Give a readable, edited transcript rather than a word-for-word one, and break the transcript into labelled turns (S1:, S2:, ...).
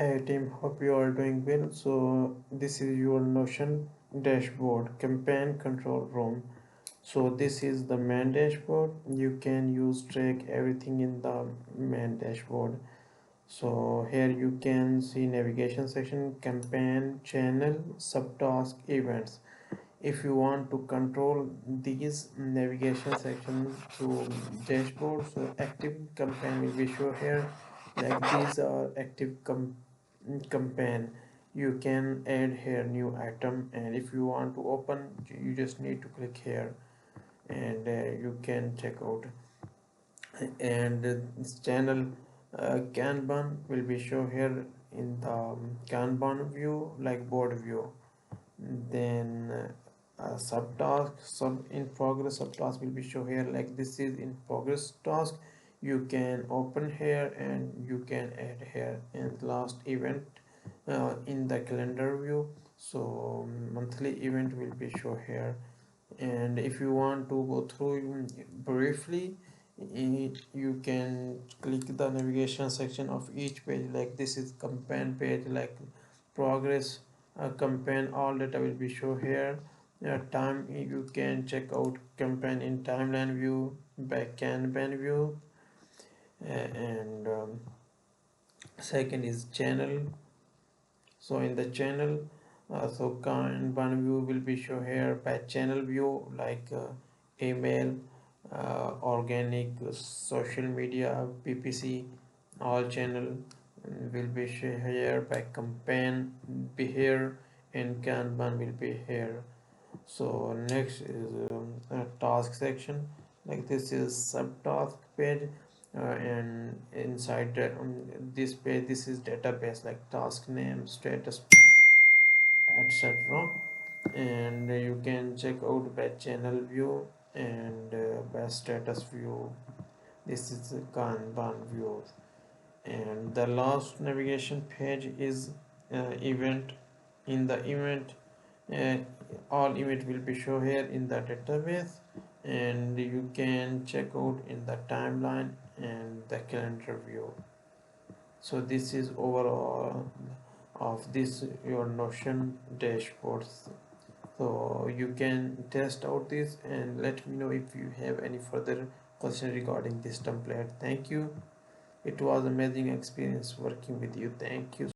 S1: Hey team, hope you are doing well. So this is your Notion dashboard campaign control room. So this is the main dashboard. You can use track everything in the main dashboard. So here you can see navigation section, campaign, channel, subtask, events. If you want to control these navigation section through dashboard, so active campaign will be shown here. Like these are active campaign. You can add here new item, and if you want to open, you just need to click here, and you can check out. And this channel Kanban will be shown here in the Kanban view, like board view. Then subtask, sub in progress subtask will be shown here, like this is in progress task. You can open here and you can add here. And last event in the calendar view, so monthly event will be shown here. And if you want to go through briefly, you can click the navigation section of each page, like this is campaign page, like progress campaign, all data will be shown here. Time, you can check out campaign in timeline view, back campaign view. And second is channel. So in the channel, so Kanban view will be shown here by channel view, like email, organic, social media, PPC, all channel will be shown here. By campaign be here, and Kanban will be here. So next is a task section, like this is subtask page. And inside this page, this is database, like task name, status, etc. And you can check out by channel view and by status view. This is the Kanban view. And the last navigation page is event. In the event, uh, all event will be shown here in the database, and you can check out in the timeline and the calendar view. So this is overall of this your Notion dashboards. So you can test out this and let me know if you have any further question regarding this template. Thank you. It was amazing experience working with you. Thank you.